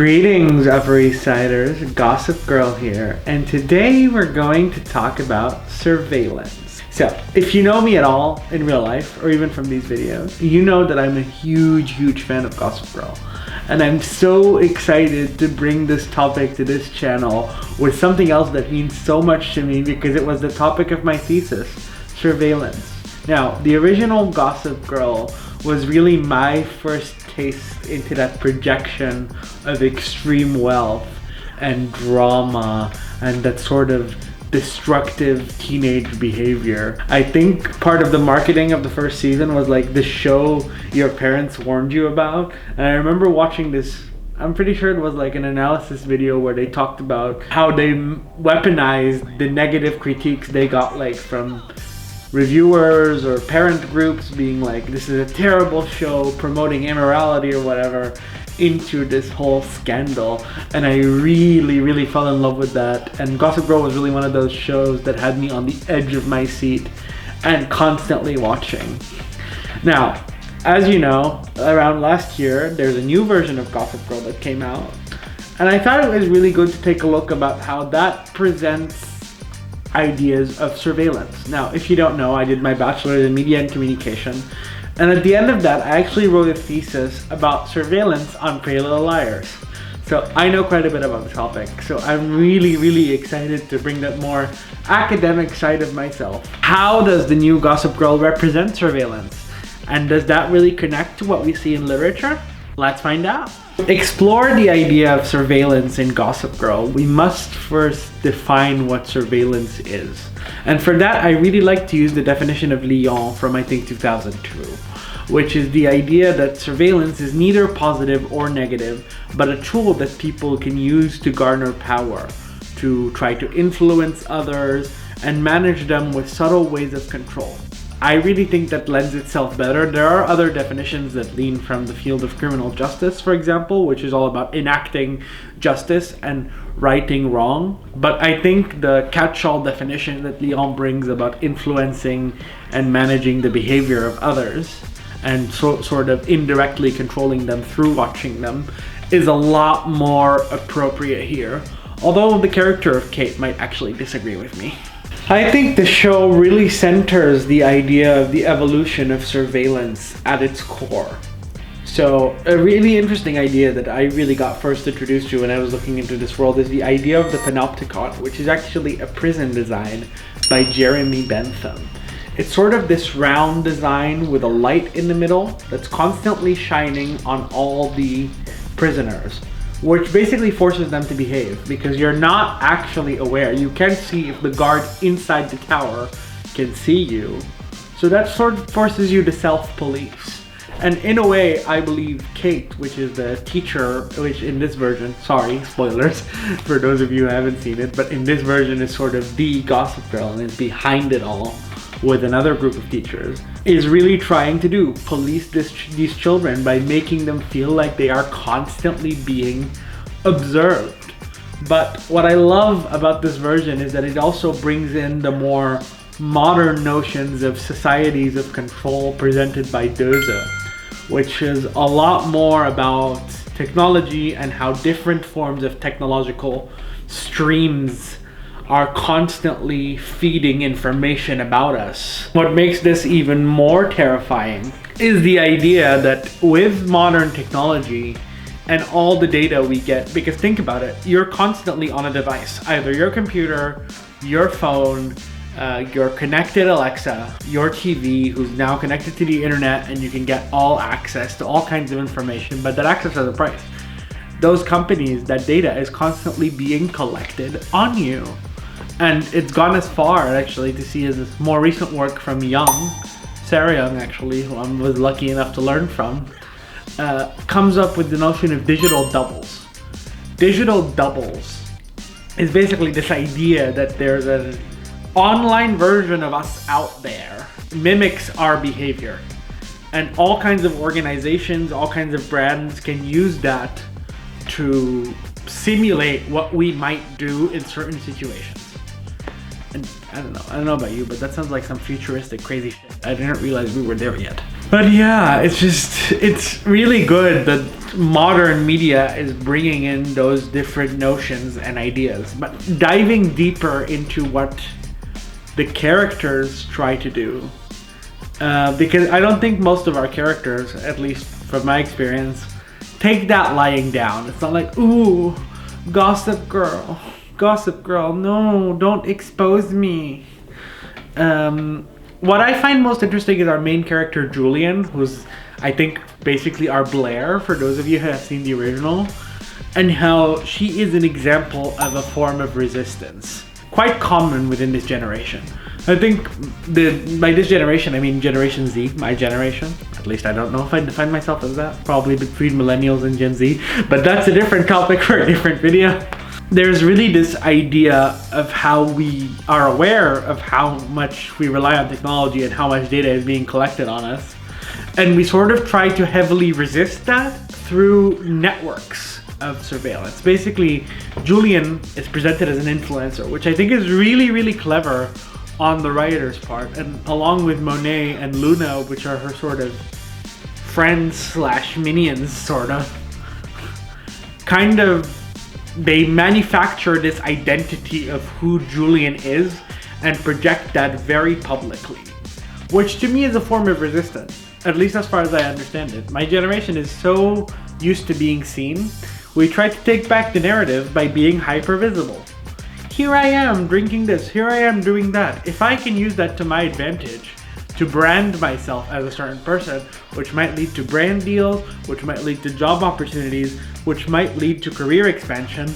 Greetings, Upper East Siders, Gossip Girl here, and today we're going to talk about surveillance. So, if you know me at all in real life, or even from these videos, you know that I'm a huge fan of Gossip Girl. And I'm so excited to bring this topic to this channel with something else that means so much to me because it was the topic of my thesis, surveillance. Now, the original Gossip Girl was really my first taste into that projection of extreme wealth and drama and that sort of destructive teenage behavior. I think part of the marketing of the first season was like the show your parents warned you about. And I remember watching this, I'm pretty sure it was like an analysis video where they talked about how they weaponized the negative critiques they got like from reviewers or parent groups being like, this is a terrible show promoting immorality or whatever, into this whole scandal. And I really fell in love with that. And Gossip Girl was really one of those shows that had me on the edge of my seat and constantly watching. Now, as you know, around last year, there's a new version of Gossip Girl that came out. And I thought it was really good to take a look about how that presents ideas of surveillance. Now, if you don't know, I did my bachelor's in media and communication, and at the end of that I actually wrote a thesis about surveillance on Pretty Little Liars. So I know quite a bit about the topic, so I'm really excited to bring that more academic side of myself. How does the new Gossip Girl represent surveillance? And does that really connect to what we see in literature? Let's find out. Explore the idea of surveillance in Gossip Girl. We must first define what surveillance is. And for that, I really like to use the definition of Lyon from I think 2002, which is the idea that surveillance is neither positive or negative, but a tool that people can use to garner power, to try to influence others and manage them with subtle ways of control. I really think that lends itself better. There are other definitions that lean from the field of criminal justice, for example, which is all about enacting justice and righting wrong. But I think the catch-all definition that Leon brings about influencing and managing the behavior of others and sort of indirectly controlling them through watching them is a lot more appropriate here. Although the character of Kate might actually disagree with me. I think the show really centers the idea of the evolution of surveillance at its core. So a really interesting idea that I really got first introduced to when I was looking into this world is the idea of the panopticon, which is actually a prison design by Jeremy Bentham. It's sort of this round design with a light in the middle that's constantly shining on all the prisoners, which basically forces them to behave because you're not actually aware. You can't see if the guard inside the tower can see you. So that sort of forces you to self-police. And in a way, I believe Kate, which is the teacher, which in this version, sorry, spoilers for those of you who haven't seen it, but in this version is sort of the Gossip Girl and is behind it all with another group of teachers, is really trying to do police these children by making them feel like they are constantly being observed. But what I love about this version is that it also brings in the more modern notions of societies of control presented by Deleuze, which is a lot more about technology and how different forms of technological streams are constantly feeding information about us. What makes this even more terrifying is the idea that with modern technology and all the data we get, because think about it, you're constantly on a device, either your computer, your phone, your connected Alexa, your TV, who's now connected to the internet, and you can get all access to all kinds of information, but that access has a price. Those companies, that data is constantly being collected on you. And it's gone as far, actually, to see as more recent work from Sarah Young, actually, who I was lucky enough to learn from, comes up with the notion of digital doubles. Digital doubles is basically this idea that there's an online version of us out there, mimics our behavior. And all kinds of organizations, all kinds of brands can use that to simulate what we might do in certain situations. And I don't know about you, but that sounds like some futuristic crazy shit. I didn't realize we were there yet. But yeah, it's really good that modern media is bringing in those different notions and ideas, but diving deeper into what the characters try to do. Because I don't think most of our characters, at least from my experience, take that lying down. It's not like, ooh, Gossip Girl, no, don't expose me. What I find most interesting is our main character, Julian, who's, I think, basically our Blair, for those of you who have seen the original, and how she is an example of a form of resistance. Quite common within this generation. I think by this generation, I mean Generation Z, my generation. At least I don't know if I define myself as that. Probably between millennials and Gen Z, but that's a different topic for a different video. There's really this idea of how we are aware of how much we rely on technology and how much data is being collected on us. And we sort of try to heavily resist that through networks of surveillance. Basically, Julian is presented as an influencer, which I think is really, really clever on the writer's part. And along with Monet and Luna, which are her sort of friends slash minions, sort of, kind of, they manufacture this identity of who Julian is and project that very publicly, which to me is a form of resistance, at least as far as I understand it. My generation is so used to being seen, we try to take back the narrative by being hyper visible. Here I am drinking this, here I am doing that. If I can use that to my advantage to brand myself as a certain person, which might lead to brand deals, which might lead to job opportunities, which might lead to career expansion,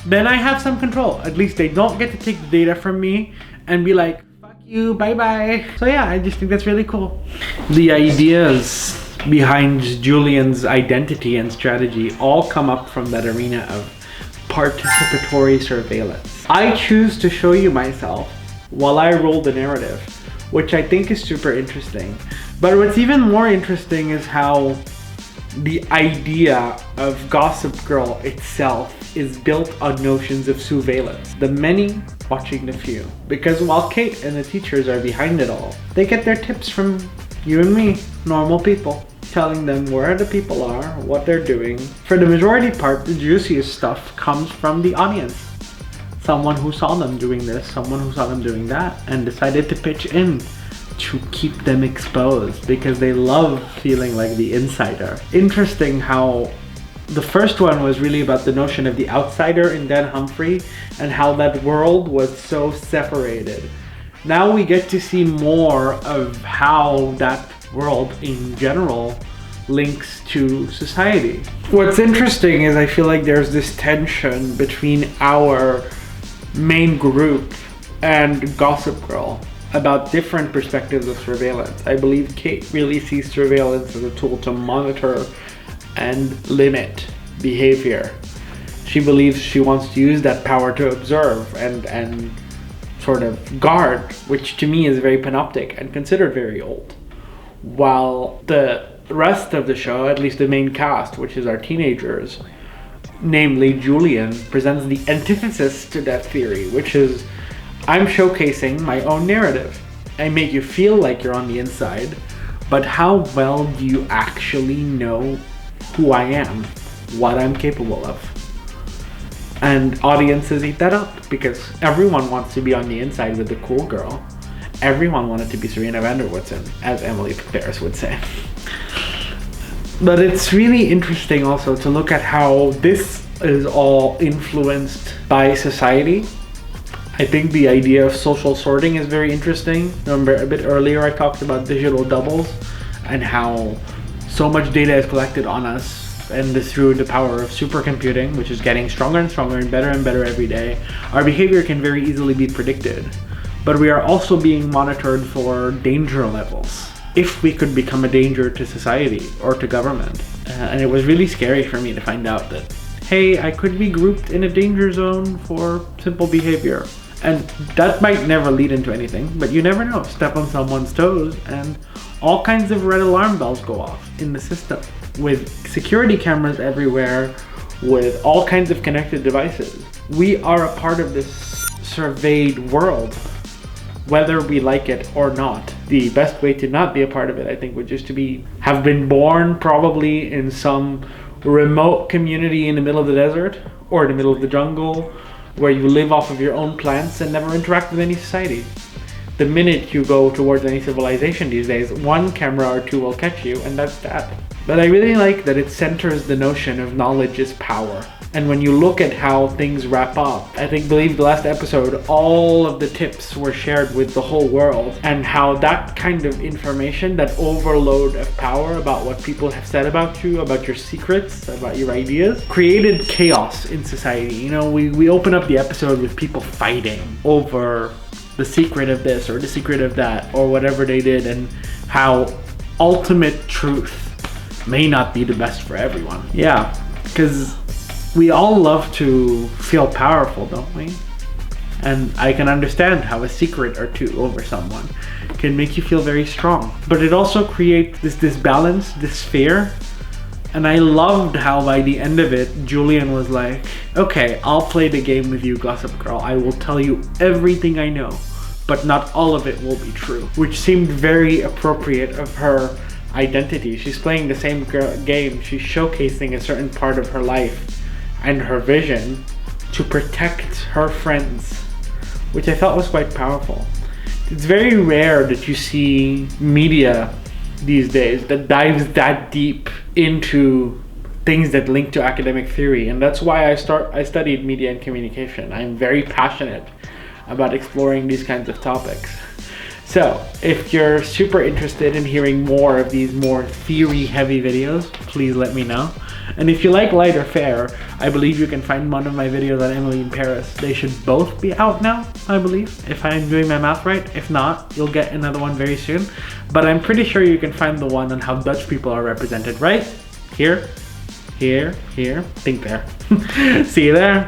then I have some control. At least they don't get to take the data from me and be like, fuck you, bye bye. So yeah, I just think that's really cool. The ideas behind Julian's identity and strategy all come up from that arena of participatory surveillance. I choose to show you myself while I roll the narrative, which I think is super interesting. But what's even more interesting is how the idea of Gossip Girl itself is built on notions of surveillance. The many watching the few. Because while Kate and the teachers are behind it all, they get their tips from you and me, normal people, telling them where the people are, what they're doing. For the majority part, the juiciest stuff comes from the audience. Someone who saw them doing this, someone who saw them doing that, and decided to pitch in to keep them exposed because they love feeling like the insider. Interesting how the first one was really about the notion of the outsider in Dan Humphrey and how that world was so separated. Now we get to see more of how that world in general links to society. What's interesting is I feel like there's this tension between our main group and Gossip Girl about different perspectives of surveillance. I believe Kate really sees surveillance as a tool to monitor and limit behavior. She believes she wants to use that power to observe and sort of guard, which to me is very panoptic and considered very old. While the rest of the show, at least the main cast, which is our teenagers, namely Julian, presents the antithesis to that theory, which is I'm showcasing my own narrative. I make you feel like you're on the inside, but how well do you actually know who I am, what I'm capable of? And audiences eat that up because everyone wants to be on the inside with the cool girl. Everyone wanted to be Serena van der Woodsen, as Emily Paris would say. But it's really interesting also to look at how this is all influenced by society. I think the idea of social sorting is very interesting. Remember a bit earlier I talked about digital doubles and how so much data is collected on us, and this through the power of supercomputing, which is getting stronger and stronger and better every day. Our behavior can very easily be predicted, but we are also being monitored for danger levels. If we could become a danger to society or to government. And it was really scary for me to find out that, hey, I could be grouped in a danger zone for simple behavior. And that might never lead into anything, but you never know. Step on someone's toes and all kinds of red alarm bells go off in the system. With security cameras everywhere, with all kinds of connected devices. We are a part of this surveyed world, whether we like it or not. the best way to not be a part of it, I think, would just to have been born probably in some remote community in the middle of the desert or in the middle of the jungle, where you live off of your own plants and never interact with any society. The minute you go towards any civilization these days, one camera or two will catch you, and that's that. But I really like that it centers the notion of knowledge is power. And when you look at how things wrap up, I believe the last episode, all of the tips were shared with the whole world, and how that kind of information, that overload of power about what people have said about you, about your secrets, about your ideas, created chaos in society. You know, we open up the episode with people fighting over the secret of this or the secret of that or whatever they did, and how ultimate truth may not be the best for everyone. Yeah, because we all love to feel powerful, don't we? And I can understand how a secret or two over someone can make you feel very strong. But it also creates this balance, this fear. And I loved how by the end of it, Julian was like, okay, I'll play the game with you, Gossip Girl. I will tell you everything I know, but not all of it will be true. Which seemed very appropriate of her identity. She's playing the same game. She's showcasing a certain part of her life and her vision to protect her friends, which I felt was quite powerful. It's very rare that you see media these days that dives that deep into things that link to academic theory, and that's why I studied media and communication. I'm very passionate about exploring these kinds of topics. So if you're super interested in hearing more of these more theory-heavy videos, please let me know. And if you like lighter fare, I believe you can find one of my videos on Emily in Paris. They should both be out now, I believe, if I'm doing my math right. If not, you'll get another one very soon. But I'm pretty sure you can find the one on how Dutch people are represented, right? Here, here, here, think there. See you there.